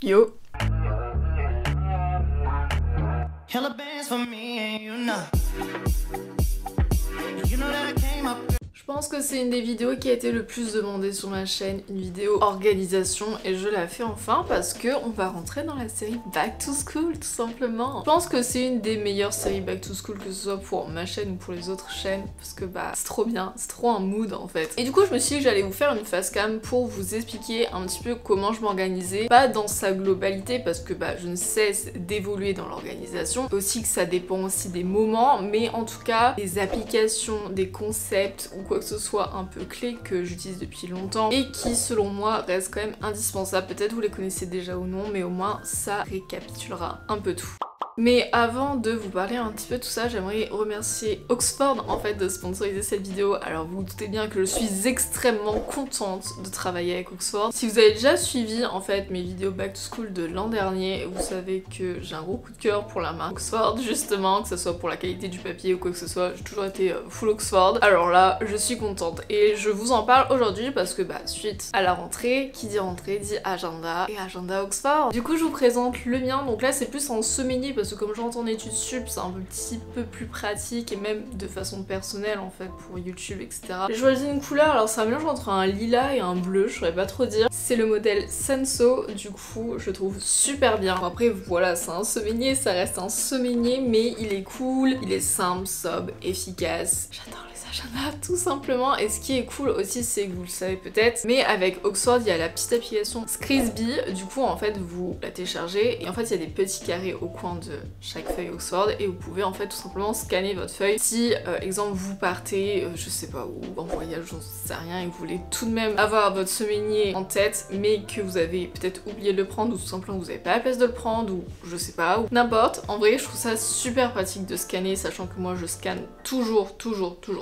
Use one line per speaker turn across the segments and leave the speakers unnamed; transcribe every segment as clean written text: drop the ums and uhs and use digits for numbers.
Yo. Je pense que c'est une des vidéos qui a été le plus demandée sur ma chaîne, une vidéo organisation, et je la fais enfin parce que on va rentrer dans la série Back to School tout simplement. Je pense que c'est une des meilleures séries Back to School, que ce soit pour ma chaîne ou pour les autres chaînes, parce que bah c'est trop bien, c'est trop un mood en fait. Et du coup je me suis dit que j'allais vous faire une face cam pour vous expliquer un petit peu comment je m'organisais, pas dans sa globalité parce que bah je ne cesse d'évoluer dans l'organisation, aussi que ça dépend aussi des moments, mais en tout cas des applications, des concepts ou quoi que ce soit un peu clé que j'utilise depuis longtemps et qui selon moi restent quand même indispensables. Peut-être vous les connaissez déjà ou non, mais au moins ça récapitulera un peu tout. Mais avant de vous parler un petit peu de tout ça, j'aimerais remercier Oxford en fait de sponsoriser cette vidéo. Alors vous vous doutez bien que je suis extrêmement contente de travailler avec Oxford. Si vous avez déjà suivi en fait mes vidéos Back to School de l'an dernier, vous savez que j'ai un gros coup de cœur pour la marque Oxford justement, que ce soit pour la qualité du papier ou quoi que ce soit, j'ai toujours été full Oxford. Alors là, je suis contente et je vous en parle aujourd'hui parce que bah suite à la rentrée, qui dit rentrée dit agenda et agenda Oxford. Du coup je vous présente le mien, donc là c'est plus en semainier parce que comme je rentre en études sup, c'est un petit peu plus pratique et même de façon personnelle en fait pour YouTube, etc. J'ai choisi une couleur, alors c'est un mélange entre un lilas et un bleu, je saurais pas trop dire. C'est le modèle Senso, du coup je le trouve super bien. Bon, après voilà, c'est un semainier, ça reste un semainier, mais il est cool, il est simple, sobre, efficace. J'adore les agendas tout simplement. Et ce qui est cool aussi, c'est que vous le savez peut-être, mais avec Oxford il y a la petite application Scribsby. Du coup en fait vous la téléchargez et en fait il y a des petits carrés au coin de chaque feuille Oxford et vous pouvez en fait tout simplement scanner votre feuille. Si exemple vous partez je sais pas où, en voyage, j'en sais rien, et que vous voulez tout de même avoir votre semainier en tête mais que vous avez peut-être oublié de le prendre ou tout simplement vous avez pas la place de le prendre ou je sais pas, ou n'importe, en vrai je trouve ça super pratique de scanner, sachant que moi je scanne toujours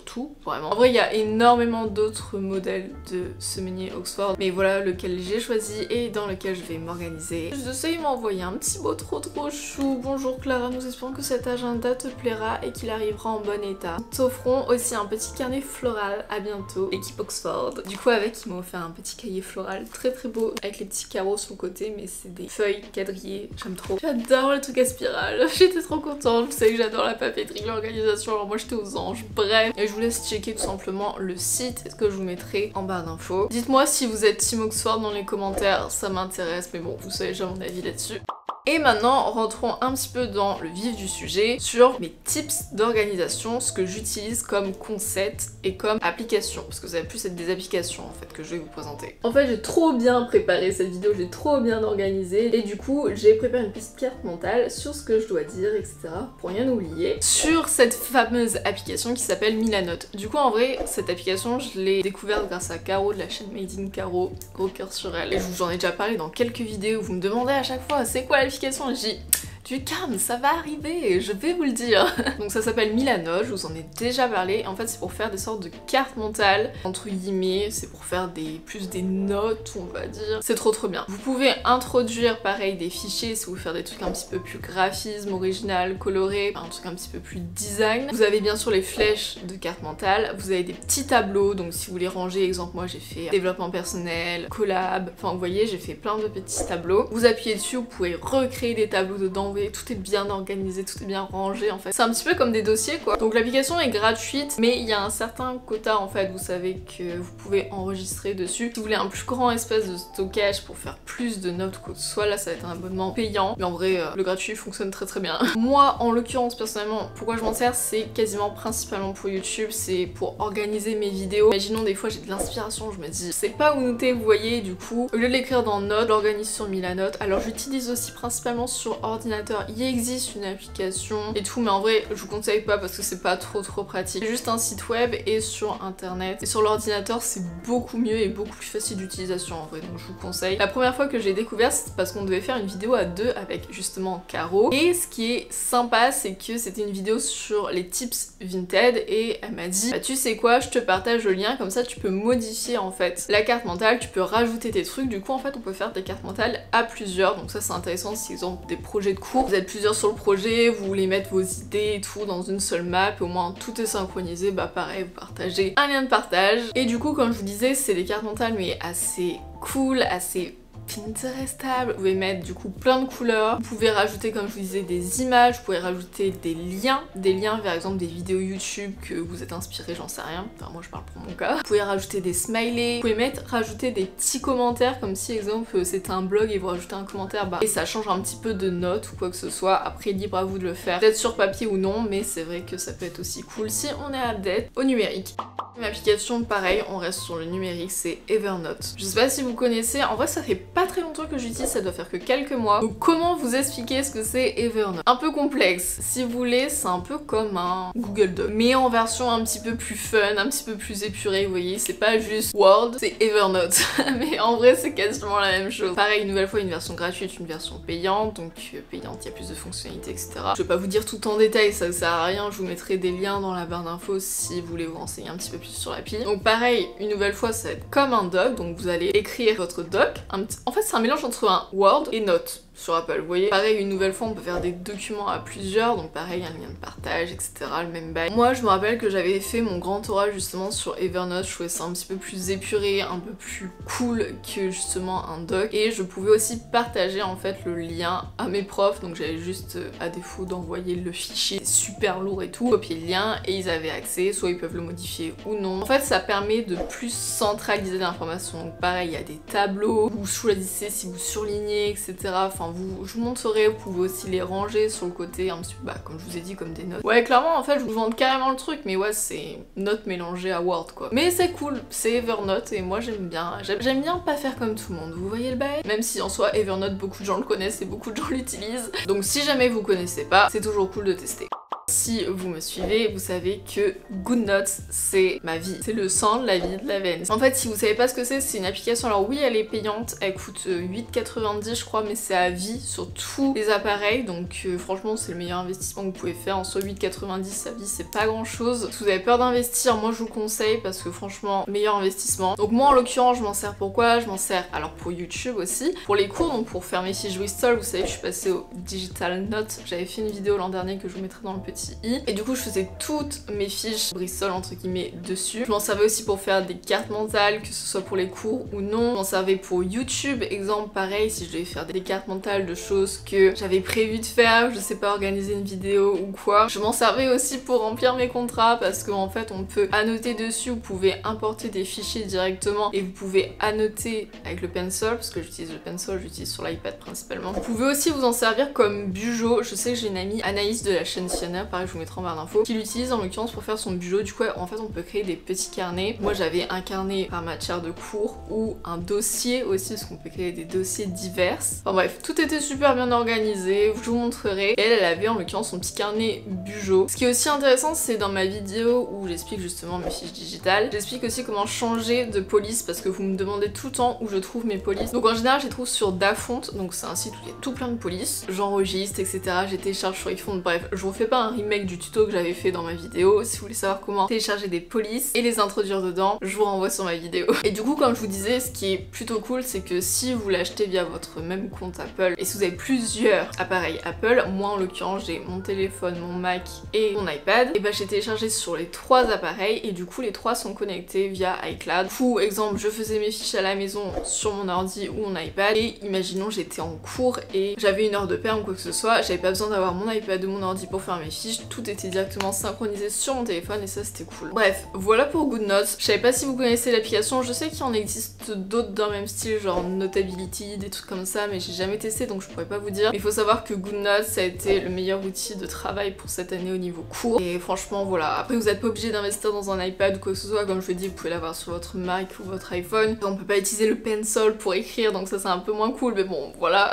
tout, vraiment. En vrai il y a énormément d'autres modèles de semainier Oxford, mais voilà lequel j'ai choisi et dans lequel je vais m'organiser. Je sais, il m'a envoyé un petit mot trop chou. Bonjour Clara, nous espérons que cet agenda te plaira et qu'il arrivera en bon état. Nous t'offrons aussi un petit carnet floral, à bientôt, équipe Oxford. Du coup avec, il m'a offert un petit cahier floral très beau avec les petits carreaux sur le côté, mais c'est des feuilles quadrillées, j'aime trop. J'adore le truc à spirale, j'étais trop contente, vous savez que j'adore la papeterie, l'organisation, alors moi j'étais aux anges, bref. Et je vous laisse checker tout simplement le site, ce que je vous mettrai en barre d'infos. Dites-moi si vous êtes team Oxford dans les commentaires, ça m'intéresse, mais bon, vous savez déjà mon avis là-dessus. Et maintenant, rentrons un petit peu dans le vif du sujet sur mes tips d'organisation, ce que j'utilise comme concept et comme application, parce que ça va plus être des applications en fait que je vais vous présenter. En fait, j'ai trop bien préparé cette vidéo, j'ai trop bien organisé, et du coup, j'ai préparé une petite carte mentale sur ce que je dois dire, etc. pour rien oublier, sur cette fameuse application qui s'appelle Milanote. Du coup, en vrai, cette application, je l'ai découverte grâce à Caro de la chaîne Made in Caro, gros cœur sur elle, et je vous en ai déjà parlé dans quelques vidéos où vous me demandez à chaque fois c'est quoi l'application, et je dis du calme, ça va arriver, je vais vous le dire. Donc ça s'appelle Milanote, je vous en ai déjà parlé. En fait c'est pour faire des sortes de cartes mentales, entre guillemets, c'est pour faire plus des notes, on va dire. C'est trop bien. Vous pouvez introduire pareil des fichiers si vous voulez faire des trucs un petit peu plus graphisme, original, coloré, un truc un petit peu plus design. Vous avez bien sûr les flèches de cartes mentales, vous avez des petits tableaux, donc si vous voulez ranger, exemple moi j'ai fait développement personnel, collab, enfin vous voyez j'ai fait plein de petits tableaux. Vous appuyez dessus, vous pouvez recréer des tableaux dedans, tout est bien organisé, tout est bien rangé en fait. C'est un petit peu comme des dossiers quoi. Donc l'application est gratuite, mais il y a un certain quota en fait, vous savez que vous pouvez enregistrer dessus. Si vous voulez un plus grand espace de stockage pour faire plus de notes que soit là ça va être un abonnement payant, mais en vrai le gratuit fonctionne très bien. Moi en l'occurrence personnellement, pourquoi je m'en sers, c'est quasiment principalement pour YouTube, c'est pour organiser mes vidéos. Imaginons des fois j'ai de l'inspiration, je me dis je sais pas où noter, vous voyez, du coup au lieu de l'écrire dans Notes, je l'organise sur Milanote. Alors j'utilise aussi principalement sur ordinateur. Il existe une application et tout, mais en vrai je vous conseille pas parce que c'est pas trop pratique. C'est juste un site web et sur internet, et sur l'ordinateur c'est beaucoup mieux et beaucoup plus facile d'utilisation en vrai, donc je vous conseille. La première fois que j'ai découvert c'est parce qu'on devait faire une vidéo à deux avec justement Caro, et ce qui est sympa c'est que c'était une vidéo sur les tips Vinted et elle m'a dit bah tu sais quoi, je te partage le lien, comme ça tu peux modifier en fait la carte mentale, tu peux rajouter tes trucs, du coup en fait on peut faire des cartes mentales à plusieurs, donc ça c'est intéressant si exemple des projets de cours, vous êtes plusieurs sur le projet, vous voulez mettre vos idées et tout dans une seule map, et au moins tout est synchronisé, bah pareil, vous partagez un lien de partage. Et du coup, comme je vous disais, c'est des cartes mentales mais assez cool, assez Pinterestable. Vous pouvez mettre du coup plein de couleurs. Vous pouvez rajouter, comme je vous disais, des images. Vous pouvez rajouter des liens vers exemple des vidéos YouTube que vous êtes inspiré, j'en sais rien. Enfin moi je parle pour mon cas. Vous pouvez rajouter des smileys. Vous pouvez rajouter des petits commentaires comme si exemple c'était un blog et vous rajoutez un commentaire et ça change un petit peu de note ou quoi que ce soit. Après libre à vous de le faire. Peut-être sur papier ou non, mais c'est vrai que ça peut être aussi cool si on est adepte au numérique. Une application pareil, on reste sur le numérique, c'est Evernote. Je sais pas si vous connaissez, en vrai ça fait pas très longtemps que j'utilise, ça doit faire que quelques mois. Donc comment vous expliquer ce que c'est Evernote? Un peu complexe, si vous voulez, c'est un peu comme un Google Doc, mais en version un petit peu plus fun, un petit peu plus épurée, vous voyez, c'est pas juste Word, c'est Evernote. Mais en vrai c'est quasiment la même chose. Pareil, une nouvelle fois, une version gratuite, une version payante, donc payante, il y a plus de fonctionnalités, etc. Je vais pas vous dire tout en détail, ça sert à rien, je vous mettrai des liens dans la barre d'infos si vous voulez vous renseigner un petit peu plus sur l'appli. Donc pareil, une nouvelle fois, ça va être comme un doc, donc vous allez écrire votre doc. En fait, c'est un mélange entre un Word et Note sur Apple, vous voyez. Pareil, une nouvelle fois, on peut faire des documents à plusieurs, donc pareil, un lien de partage, etc., le même bail. Moi, je me rappelle que j'avais fait mon grand oral justement sur Evernote, je trouvais ça un petit peu plus épuré, un peu plus cool que justement un doc, et je pouvais aussi partager en fait le lien à mes profs, donc j'avais juste, à défaut d'envoyer le fichier super lourd et tout, copier le lien, et ils avaient accès, soit ils peuvent le modifier ou non. En fait, ça permet de plus centraliser l'information, donc pareil, il y a des tableaux, vous choisissez si vous surlignez, etc., enfin, je vous montrerai, vous pouvez aussi les ranger sur le côté un petit peu, comme je vous ai dit, comme des notes. Ouais, clairement, en fait, je vous vends carrément le truc, mais ouais, c'est notes mélangées à Word, quoi. Mais c'est cool, c'est Evernote, et moi, j'aime bien. J'aime bien pas faire comme tout le monde, vous voyez le bail? Même si, en soi, Evernote, beaucoup de gens le connaissent et beaucoup de gens l'utilisent. Donc, si jamais vous connaissez pas, c'est toujours cool de tester. Si vous me suivez, vous savez que GoodNotes, c'est ma vie. C'est le sang de la vie de la veine. En fait, si vous savez pas ce que c'est une application, alors oui, elle est payante, elle coûte 8,90 je crois, mais c'est à vie sur tous les appareils, donc franchement, c'est le meilleur investissement que vous pouvez faire. En soi, 8,90 à vie, c'est pas grand chose. Si vous avez peur d'investir, moi je vous conseille parce que franchement, meilleur investissement. Donc moi, en l'occurrence, je m'en sers pourquoi? Je m'en sers alors pour YouTube aussi, pour les cours, donc pour faire mes fiches Bristol, vous savez, je suis passée au Digital Note. J'avais fait une vidéo l'an dernier que je vous mettrai dans le petit i. Et du coup, je faisais toutes mes fiches Bristol entre guillemets dessus. Je m'en servais aussi pour faire des cartes mentales, que ce soit pour les cours ou non. Je m'en servais pour YouTube, exemple pareil, si je devais faire des cartes mentales de choses que j'avais prévu de faire, je sais pas, organiser une vidéo ou quoi. Je m'en servais aussi pour remplir mes contrats parce qu'en fait, on peut annoter dessus, vous pouvez importer des fichiers directement et vous pouvez annoter avec le pencil, parce que j'utilise le pencil, j'utilise sur l'iPad principalement. Vous pouvez aussi vous en servir comme bugeot. Je sais que j'ai une amie, Anaïs de la chaîne Sienna, pareil, je vous mettrai en barre d'infos, qui l'utilise en l'occurrence pour faire son bugeot. Du coup, en fait, on peut créer des petits carnets. Moi, j'avais un carnet par matière de cours ou un dossier aussi, parce qu'on peut créer des dossiers divers. Enfin bref, tout était super bien organisé, je vous montrerai. Et elle avait en l'occurrence son petit carnet bugeot. Ce qui est aussi intéressant, c'est dans ma vidéo où j'explique justement mes fiches digitales, j'explique aussi comment changer de police, parce que vous me demandez tout le temps où je trouve mes polices. Donc en général, je les trouve sur Dafont, donc c'est un site où il y a tout plein de polices. J'enregistre, etc. J'ai télécharge sur iPhone, bref, je vous fais pas un remake du tuto que j'avais fait dans ma vidéo. Si vous voulez savoir comment télécharger des polices et les introduire dedans, je vous renvoie sur ma vidéo. Et du coup, comme je vous disais, ce qui est plutôt cool, c'est que si vous l'achetez via votre même compte Apple, et si vous avez plusieurs appareils Apple, moi en l'occurrence j'ai mon téléphone, mon Mac et mon iPad, et bah j'ai téléchargé sur les trois appareils et du coup les trois sont connectés via iCloud. Du coup, exemple, je faisais mes fiches à la maison sur mon ordi ou mon iPad, et imaginons j'étais en cours et j'avais une heure de perm ou quoi que ce soit, j'avais pas besoin d'avoir mon iPad ou mon ordi pour faire mes fiches, tout était directement synchronisé sur mon téléphone et ça c'était cool. Bref, voilà pour GoodNotes. Je savais pas si vous connaissez l'application, je sais qu'il en existe d'autres dans le même style, genre Notability, des trucs comme ça, mais j'ai jamais testé donc je pourrais pas vous dire. Mais il faut savoir que GoodNotes ça a été le meilleur outil de travail pour cette année au niveau cours. Et franchement voilà, après vous êtes pas obligé d'investir dans un iPad ou quoi que ce soit, comme je vous dis, vous pouvez l'avoir sur votre Mac ou votre iPhone. On peut pas utiliser le pencil pour écrire donc ça c'est un peu moins cool, mais bon voilà.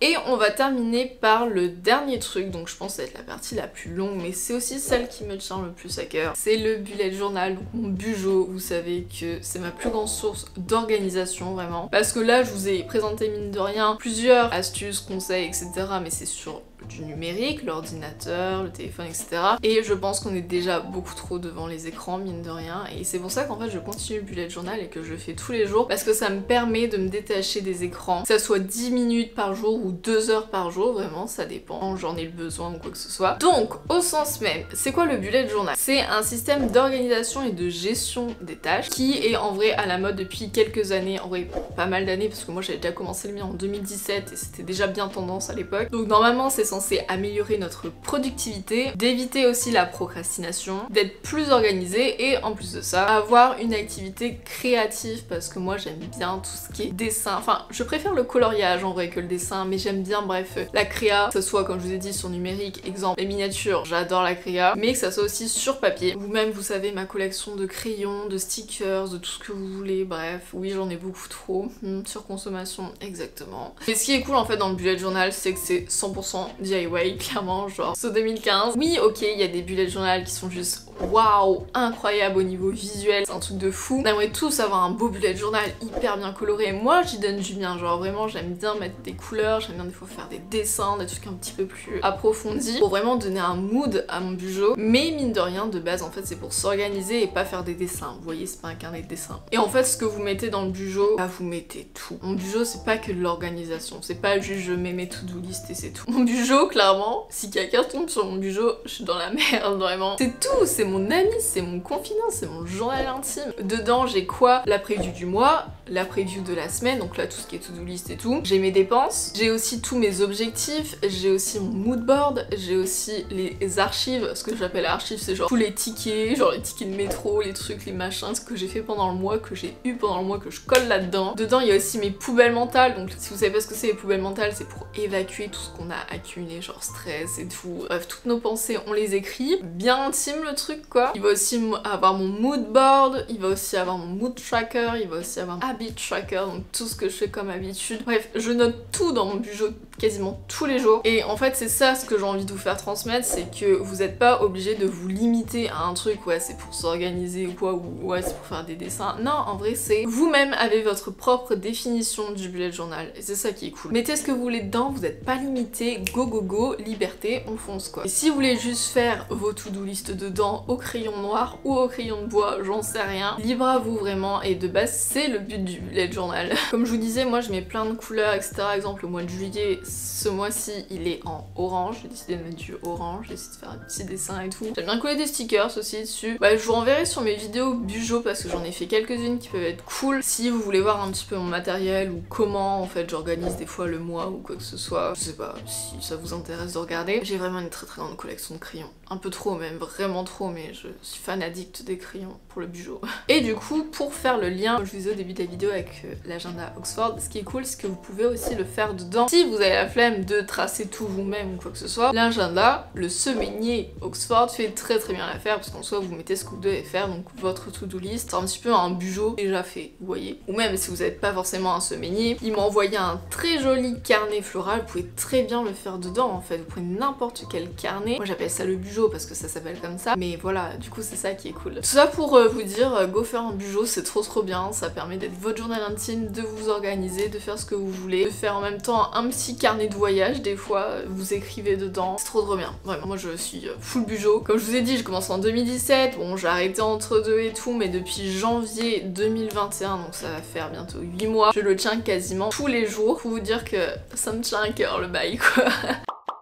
Et on va terminer par le dernier truc, donc je pense que ça va être la partie la plus longue, mais c'est aussi celle qui me tient le plus à cœur. C'est le bullet journal, donc mon bugeot. Vous savez que c'est ma plus grande source d'organisation, vraiment. Parce que là, je vous ai présenté, mine de rien, plusieurs astuces, conseils, etc. Mais c'est sur du numérique, l'ordinateur, le téléphone, etc. Et je pense qu'on est déjà beaucoup trop devant les écrans, mine de rien. Et c'est pour ça qu'en fait je continue le bullet journal et que je le fais tous les jours, parce que ça me permet de me détacher des écrans, que ça soit 10 minutes par jour ou 2 heures par jour, vraiment ça dépend, j'en ai le besoin ou quoi que ce soit. Donc au sens même, c'est quoi le bullet journal? C'est un système d'organisation et de gestion des tâches qui est en vrai à la mode depuis quelques années, en vrai pas mal d'années, parce que moi j'avais déjà commencé le mien en 2017 et c'était déjà bien tendance à l'époque. Donc normalement c'est censé améliorer notre productivité, d'éviter aussi la procrastination, d'être plus organisé et en plus de ça, avoir une activité créative, parce que moi j'aime bien tout ce qui est dessin. Enfin, je préfère le coloriage en vrai que le dessin, mais j'aime bien, bref, la créa, que ce soit comme je vous ai dit sur numérique, exemple les miniatures, j'adore la créa, mais que ça soit aussi sur papier. Vous-même vous savez ma collection de crayons, de stickers, de tout ce que vous voulez, bref, oui j'en ai beaucoup trop, surconsommation exactement. Mais ce qui est cool en fait dans le bullet journal, c'est que c'est 100% DIY, clairement, genre c'est 2015. Oui ok, il y a des bullet journal qui sont juste waouh, incroyable au niveau visuel, c'est un truc de fou. On aimerait tous avoir un beau bullet journal hyper bien coloré. Moi j'y donne du bien, genre vraiment j'aime bien mettre des couleurs, j'aime bien des fois faire des dessins, des trucs un petit peu plus approfondis pour vraiment donner un mood à mon bujo. Mais mine de rien, de base en fait c'est pour s'organiser et pas faire des dessins. Vous voyez, c'est pas un carnet de dessin. Et en fait ce que vous mettez dans le bujo, bah vous mettez tout. Mon bujo c'est pas que de l'organisation, c'est pas juste je mets mes to-do list et c'est tout. Mon bujo clairement, si quelqu'un tombe sur mon bujo, je suis dans la merde vraiment. C'est tout, c'est mon ami, c'est mon confident, c'est mon journal intime. Dedans j'ai quoi? La preview du mois, la preview de la semaine, donc là tout ce qui est to-do list et tout. J'ai mes dépenses, j'ai aussi tous mes objectifs, j'ai aussi mon mood board, j'ai aussi les archives. Ce que j'appelle archives c'est genre tous les tickets, genre les tickets de métro, les trucs, les machins, ce que j'ai fait pendant le mois, que j'ai eu pendant le mois, que je colle là-dedans. Dedans il y a aussi mes poubelles mentales, donc si vous savez pas ce que c'est les poubelles mentales, c'est pour évacuer tout ce qu'on a accumulé, genre stress et tout. Bref, toutes nos pensées on les écrit, bien intime le truc quoi. Il va aussi avoir mon mood board, il va aussi avoir mon mood tracker, il va aussi avoir mon habit tracker, donc tout ce que je fais comme habitude. Bref, je note tout dans mon bujo quasiment tous les jours. Et en fait c'est ça ce que j'ai envie de vous faire transmettre, c'est que vous n'êtes pas obligé de vous limiter à un truc, ouais c'est pour s'organiser ou quoi, ou ouais c'est pour faire des dessins. Non, en vrai c'est vous-même avez votre propre définition du bullet journal et c'est ça qui est cool. Mettez ce que vous voulez dedans, vous n'êtes pas limité, go go go, liberté, on fonce quoi. Et si vous voulez juste faire vos to-do list dedans au crayon noir ou au crayon de bois, j'en sais rien, libre à vous vraiment, et de base c'est le but du bullet journal. Comme je vous disais, moi je mets plein de couleurs etc. Exemple le mois de juillet, ce mois-ci il est en orange, j'ai décidé de mettre du orange, j'ai essayé de faire un petit dessin et tout. J'aime bien coller des stickers aussi dessus. Bah je vous renverrai sur mes vidéos bujo parce que j'en ai fait quelques-unes qui peuvent être cool. Si vous voulez voir un petit peu mon matériel ou comment en fait j'organise des fois le mois ou quoi que ce soit, je sais pas si ça vous intéresse de regarder. J'ai vraiment une très grande collection de crayons. Un peu trop même, vraiment trop, mais je suis fan addict des crayons pour le bujo. Et du coup, pour faire le lien, comme je vous disais au début de la vidéo avec l'agenda Oxford, ce qui est cool c'est que vous pouvez aussi le faire dedans. Si vous avez la flemme de tracer tout vous-même ou quoi que ce soit, l'agenda, le semainier Oxford fait très bien l'affaire parce qu'en soi vous mettez ce que vous devez faire, donc votre to-do list, c'est un petit peu un bujo déjà fait, vous voyez. Ou même si vous n'êtes pas forcément un semainier, il m'a envoyé un très joli carnet floral, vous pouvez très bien le faire dedans en fait, vous prenez n'importe quel carnet. Moi j'appelle ça le bujo parce que ça s'appelle comme ça, mais voilà, du coup c'est ça qui est cool. Tout ça pour vous dire, go faire un bujo, c'est trop bien, ça permet d'être votre journal intime, de vous organiser, de faire ce que vous voulez, de faire en même temps un petit carnet de voyage, des fois vous écrivez dedans, c'est trop bien. Vraiment, moi je suis full bujo. Comme je vous ai dit, je commence en 2017, bon j'ai arrêté entre deux et tout, mais depuis janvier 2021, donc ça va faire bientôt 8 mois, je le tiens quasiment tous les jours, pour vous dire que ça me tient à cœur le bail quoi.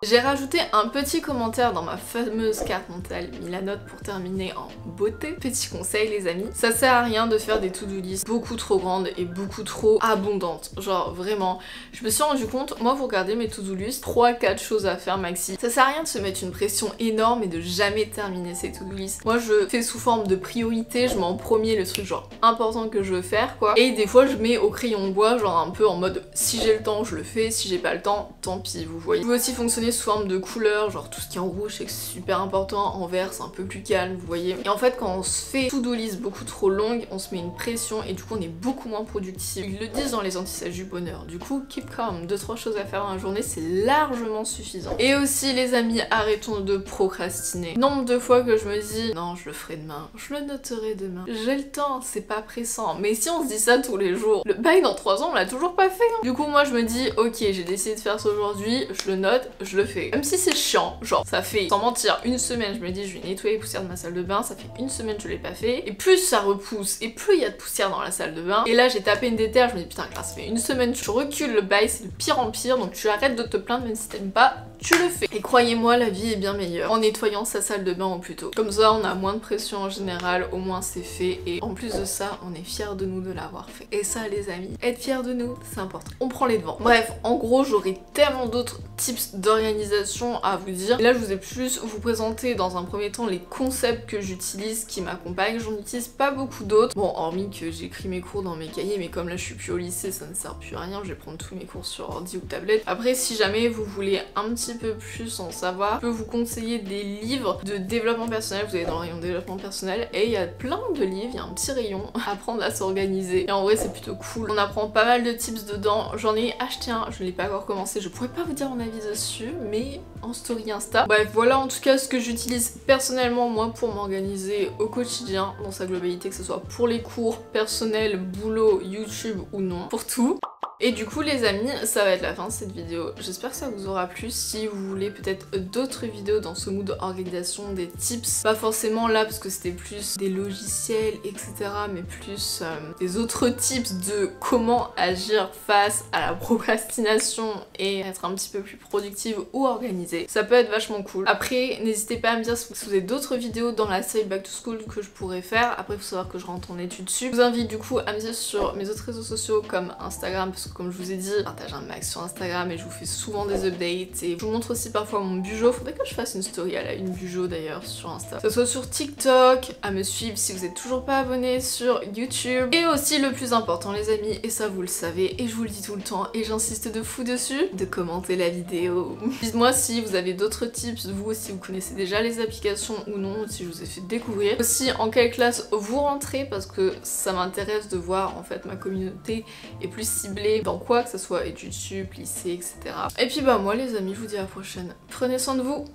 J'ai rajouté un petit commentaire dans ma fameuse carte mentale Milanote pour terminer en beauté. Petit conseil les amis, ça sert à rien de faire des to-do list beaucoup trop grandes et beaucoup trop abondantes. Genre vraiment, je me suis rendu compte, moi vous regardez mes to-do list, 3-4 choses à faire maxi. Ça sert à rien de se mettre une pression énorme et de jamais terminer ces to-do list. Moi je fais sous forme de priorité, je mets en premier le truc genre important que je veux faire quoi. Et des fois je mets au crayon de bois genre un peu en mode si j'ai le temps je le fais, si j'ai pas le temps tant pis, vous voyez. Vous pouvez aussi fonctionner sous forme de couleurs, genre tout ce qui est en rouge c'est super important, en vert c'est un peu plus calme, vous voyez. Et en fait quand on se fait to-do list beaucoup trop longue, on se met une pression et du coup on est beaucoup moins productif. Ils le disent dans les anti-sages du bonheur, du coup keep calm, 2-3 choses à faire dans la journée c'est largement suffisant. Et aussi les amis, arrêtons de procrastiner. Nombre de fois que je me dis non je le ferai demain, je le noterai demain, j'ai le temps, c'est pas pressant. Mais si on se dit ça tous les jours, le bail dans 3 ans on l'a toujours pas fait hein. Du coup moi je me dis ok j'ai décidé de faire ça aujourd'hui, je le note, je le le fais. Même si c'est chiant, genre ça fait, sans mentir, une semaine, je me dis je vais nettoyer les poussières de ma salle de bain, ça fait une semaine que je l'ai pas fait, et plus ça repousse, et plus il y a de poussière dans la salle de bain, et là j'ai tapé une déterre, je me dis putain, ça fait une semaine, tu recules le bail, c'est de pire en pire, donc tu arrêtes de te plaindre, même si t'aimes pas, tu le fais. Et croyez-moi, la vie est bien meilleure en nettoyant sa salle de bain au plus tôt. Comme ça, on a moins de pression en général, au moins c'est fait, et en plus de ça, on est fiers de nous de l'avoir fait. Et ça, les amis, être fiers de nous, c'est important. On prend les devants. Bref, en gros, j'aurais tellement d'autres tips d'organisation à vous dire. Et là, je vous ai plus vous présenter dans un premier temps les concepts que j'utilise qui m'accompagnent. J'en utilise pas beaucoup d'autres. Bon, hormis que j'écris mes cours dans mes cahiers, mais comme là je suis plus au lycée, ça ne sert plus à rien. Je vais prendre tous mes cours sur ordi ou tablette. Après, si jamais vous voulez un petit peu plus en savoir, je peux vous conseiller des livres de développement personnel. Vous allez dans le rayon développement personnel et il y a plein de livres. Il y a un petit rayon apprendre à s'organiser. Et en vrai, c'est plutôt cool. On apprend pas mal de tips dedans. J'en ai acheté un, je ne l'ai pas encore commencé. Je pourrais pas vous dire mon avis dessus, mais en story Insta. Bref, voilà en tout cas ce que j'utilise personnellement moi pour m'organiser au quotidien dans sa globalité, que ce soit pour les cours, personnel, boulot, YouTube ou non, pour tout. Et du coup les amis, ça va être la fin de cette vidéo. J'espère que ça vous aura plu. Si vous voulez peut-être d'autres vidéos dans ce mood d'organisation, des tips, pas forcément là parce que c'était plus des logiciels etc, mais plus des autres tips de comment agir face à la procrastination et être un petit peu plus productive ou organisée, ça peut être vachement cool. Après n'hésitez pas à me dire si vous avez d'autres vidéos dans la série Back to School que je pourrais faire. Après il faut savoir que je rentre en études dessus. Je vous invite du coup à me dire sur mes autres réseaux sociaux comme Instagram, parce que comme je vous ai dit, je partage un max sur Instagram et je vous fais souvent des updates et je vous montre aussi parfois mon bujo. Faudrait que je fasse une story à la une bujo d'ailleurs sur Insta. Que ce soit sur TikTok, à me suivre si vous êtes toujours pas abonné sur YouTube. Et aussi le plus important les amis, et ça vous le savez et je vous le dis tout le temps et j'insiste de fou dessus, de commenter la vidéo. Dites-moi si vous avez d'autres tips, vous si vous connaissez déjà les applications ou non, si je vous ai fait découvrir. Aussi en quelle classe vous rentrez parce que ça m'intéresse de voir en fait ma communauté est plus ciblée dans quoi, que ce soit études sup, lycée, etc. Et puis bah moi les amis, je vous dis à la prochaine. Prenez soin de vous.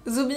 Zoubi.